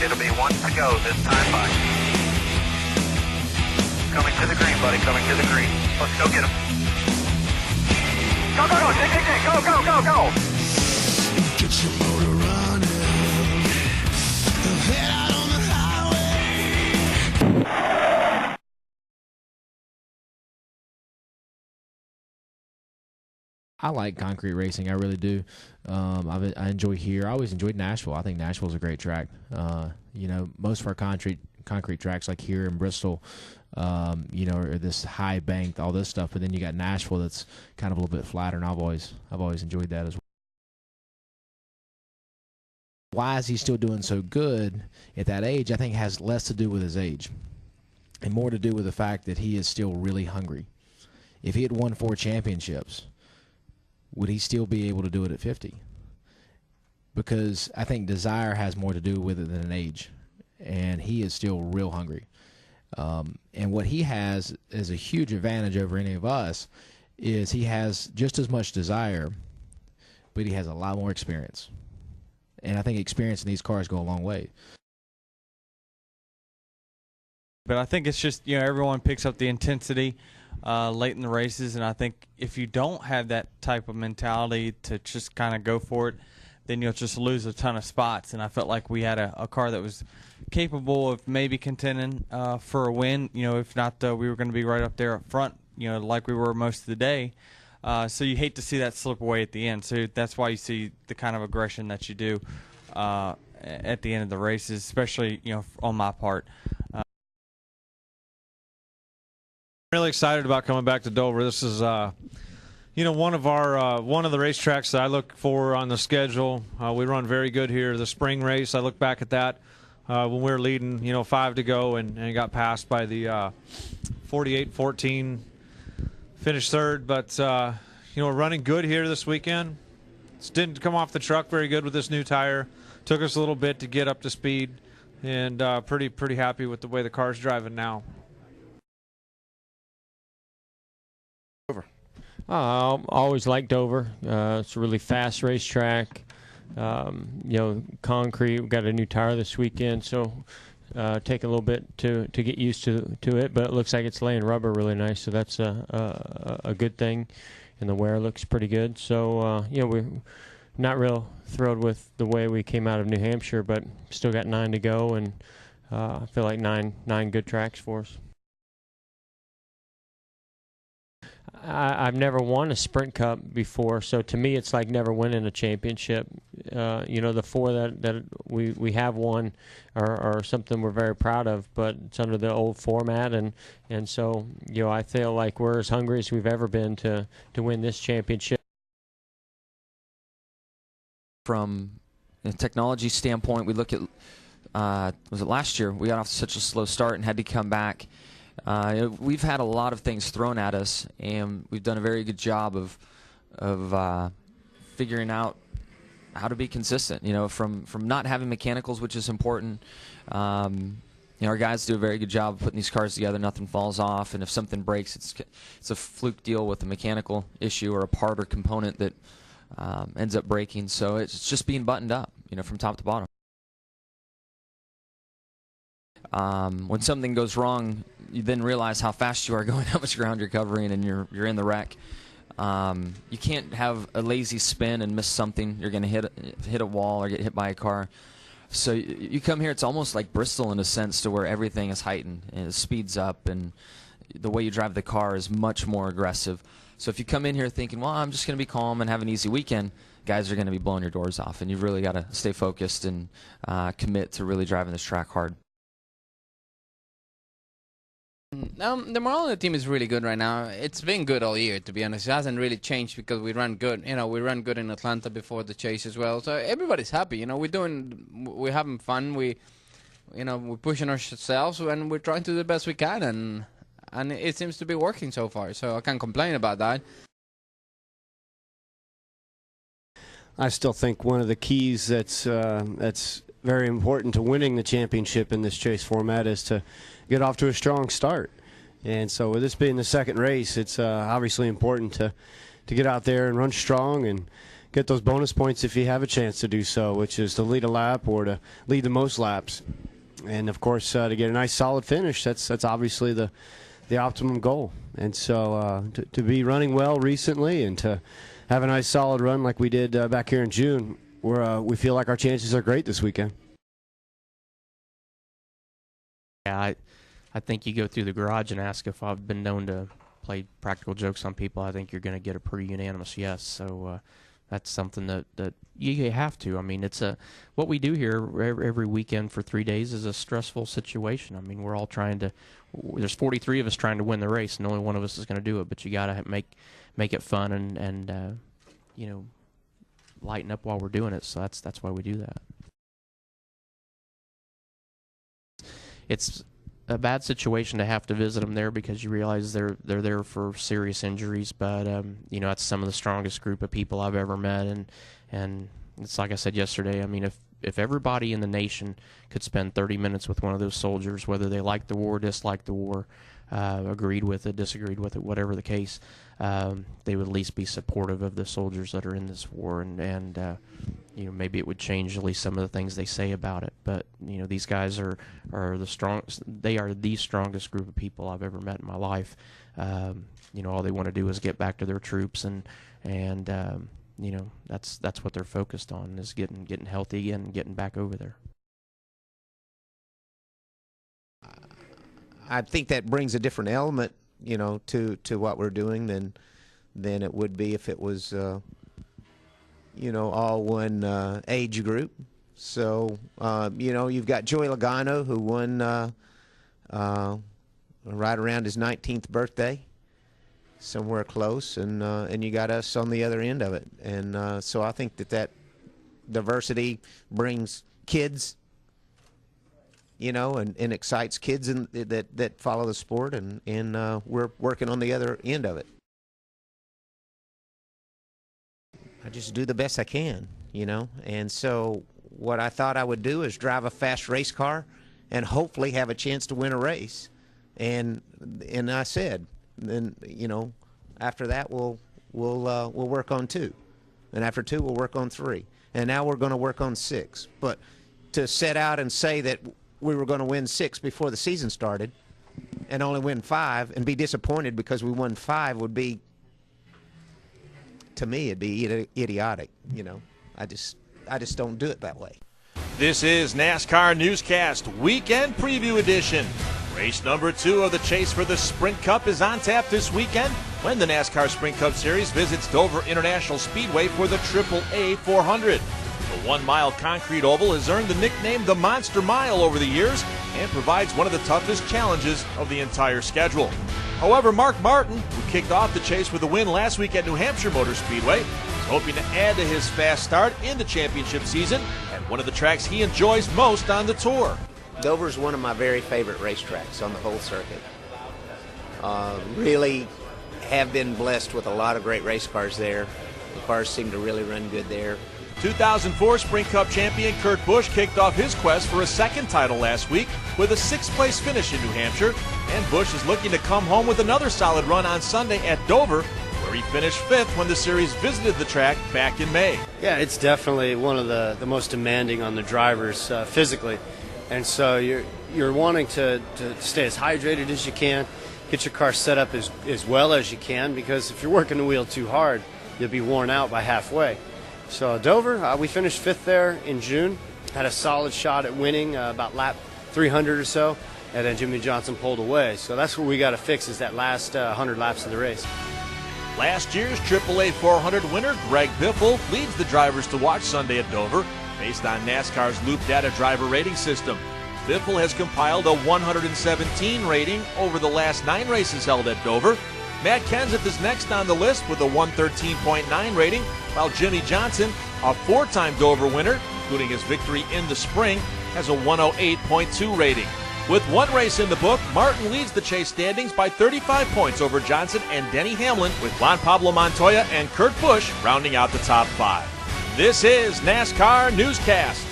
It'll be 1 to go this time by. Coming to the green, buddy. Coming to the green. Let's go get him. Go, go, go. Go, go, go, go. Get your motor running. Head out on the highway. I like concrete racing. I really do. I enjoy here. I always enjoyed Nashville. I think Nashville's a great track. You know, most of our concrete tracks like here in Bristol, you know, are this high banked, all this stuff. But then you got Nashville that's kind of a little bit flatter, and I've always enjoyed that as well. Why is he still doing so good at that age? I think it has less to do with his age and more to do with the fact that he is still really hungry. If he had won 4 championships, would he still be able to do it at 50? Because I think desire has more to do with it than an age, and he is still real hungry. And what he has is a huge advantage over any of us is he has just as much desire, but he has a lot more experience. And I think experience in these cars go a long way. But I think it's just, you know, everyone picks up the intensity late in the races, and I think if you don't have that type of mentality to just kind of go for it, then you'll just lose a ton of spots. And I felt like we had a car that was capable of maybe contending for a win. You know, if not, we were going to be right up there up front, you know, like we were most of the day. So you hate to see that slip away at the end. So that's why you see the kind of aggression that you do at the end of the races, especially, you know, on my part. Really excited about coming back to Dover. This is, you know, one of the racetracks that I look for on the schedule. We run very good here. The spring race, I look back at that when we were leading, you know, 5 to go and got passed by the 48-14. Finished third, but you know, we're running good here this weekend. Didn't come off the truck very good with this new tire. Took us a little bit to get up to speed, and pretty happy with the way the car's driving now. I always liked Dover. It's a really fast racetrack. You know, concrete. We got a new tire this weekend, so take a little bit to get used to it. But it looks like it's laying rubber really nice, so that's a good thing. And the wear looks pretty good. So you know, we're not real thrilled with the way we came out of New Hampshire, but still got 9 to go, and I feel like nine good tracks for us. I've never won a Sprint Cup before, so to me it's like never winning a championship. You know, the 4 that we have won are something we're very proud of, but it's under the old format, and so, you know, I feel like we're as hungry as we've ever been to win this championship. From a technology standpoint, we look at, was it last year? We got off to such a slow start and had to come back. We've had a lot of things thrown at us, and we've done a very good job of figuring out how to be consistent. You know, from not having mechanicals, which is important. You know, our guys do a very good job of putting these cars together. Nothing falls off, and if something breaks, it's a fluke deal with a mechanical issue or a part or component that ends up breaking. So it's just being buttoned up, you know, from top to bottom. When something goes wrong, you then realize how fast you are going, how much ground you're covering, and you're in the wreck. You can't have a lazy spin and miss something. You're going to hit a wall or get hit by a car. So you come here, it's almost like Bristol in a sense, to where everything is heightened and it speeds up, and the way you drive the car is much more aggressive. So if you come in here thinking, well, I'm just going to be calm and have an easy weekend, guys are going to be blowing your doors off, and you've really got to stay focused and commit to really driving this track hard. The morale on the team is really good right now. It's been good all year, to be honest. It hasn't really changed because we run good. You know, we ran good in Atlanta before the chase as well. So everybody's happy. You know, we're having fun. We're pushing ourselves, and we're trying to do the best we can, and it seems to be working so far. So I can't complain about that. I still think one of the keys that's very important to winning the championship in this chase format is to get off to a strong start. And so with this being the second race, it's obviously important to get out there and run strong and get those bonus points if you have a chance to do so, which is to lead a lap or to lead the most laps. And, of course, to get a nice solid finish, that's obviously the optimum goal. And so to be running well recently and to have a nice solid run like we did back here in June, we feel like our chances are great this weekend. Yeah, I think you go through the garage and ask if I've been known to play practical jokes on people. I think you're going to get a pretty unanimous yes. So that's something that you have to. I mean, it's what we do here every weekend for 3 days is a stressful situation. I mean, we're all trying to. There's 43 of us trying to win the race, and only one of us is going to do it. But you got to make it fun and you know, lighten up while we're doing it. So that's why we do that. It's a bad situation to have to visit them there because you realize they're there for serious injuries. But you know, that's some of the strongest group of people I've ever met, and it's like I said yesterday. I mean, if everybody in the nation could spend 30 minutes with one of those soldiers, whether they liked the war, disliked the war, agreed with it, disagreed with it, whatever the case, they would at least be supportive of the soldiers that are in this war, and you know, maybe it would change at least some of the things they say about it. But you know, these guys are the strongest. They are the strongest group of people I've ever met in my life. You know, all they want to do is get back to their troops, and you know, that's what they're focused on, is getting healthy and getting back over there. I think that brings a different element, you know, to what we're doing than it would be if it was, you know, all one age group. So, you know, you've got Joey Logano, who won right around his 19th birthday, somewhere close, and you got us on the other end of it. And so I think that diversity brings kids, you know, and excites kids that follow the sport, and we're working on the other end of it. I just do the best I can, you know, and so what I thought I would do is drive a fast race car and hopefully have a chance to win a race, and I said, then, you know, after that we'll work on 2, and after 2 we'll work on 3, and now we're going to work on 6. But to set out and say that we were going to win 6 before the season started and only win 5 and be disappointed because we won 5 would be, to me, it'd be idiotic. You know, I just don't do it that way. This is NASCAR Newscast Weekend Preview Edition. Race number 2 of the chase for the Sprint Cup is on tap this weekend when the NASCAR Sprint Cup Series visits Dover International Speedway for the AAA 400. The 1-mile concrete oval has earned the nickname the Monster Mile over the years and provides one of the toughest challenges of the entire schedule. However, Mark Martin, who kicked off the chase with a win last week at New Hampshire Motor Speedway, is hoping to add to his fast start in the championship season at one of the tracks he enjoys most on the tour. Dover's one of my very favorite racetracks on the whole circuit. Really have been blessed with a lot of great race cars there. The cars seem to really run good there. 2004 Sprint Cup champion Kurt Busch kicked off his quest for a second title last week with a 6th-place finish in New Hampshire, and Busch is looking to come home with another solid run on Sunday at Dover, where he finished 5th when the series visited the track back in May. Yeah, it's definitely one of the most demanding on the drivers physically, and so you're wanting to stay as hydrated as you can, get your car set up as well as you can, because if you're working the wheel too hard, you'll be worn out by halfway. So Dover, we finished 5th there in June, had a solid shot at winning about lap 300 or so, and then Jimmie Johnson pulled away. So that's what we got to fix, is that last 100 laps of the race. Last year's AAA 400 winner Greg Biffle leads the drivers to watch Sunday at Dover based on NASCAR's Loop Data driver rating system. Biffle has compiled a 117 rating over the last 9 races held at Dover. Matt Kenseth is next on the list with a 113.9 rating, while Jimmie Johnson, a 4-time Dover winner, including his victory in the spring, has a 108.2 rating. With 1 race in the book, Martin leads the chase standings by 35 points over Johnson and Denny Hamlin, with Juan Pablo Montoya and Kurt Busch rounding out the top 5. This is NASCAR Newscast.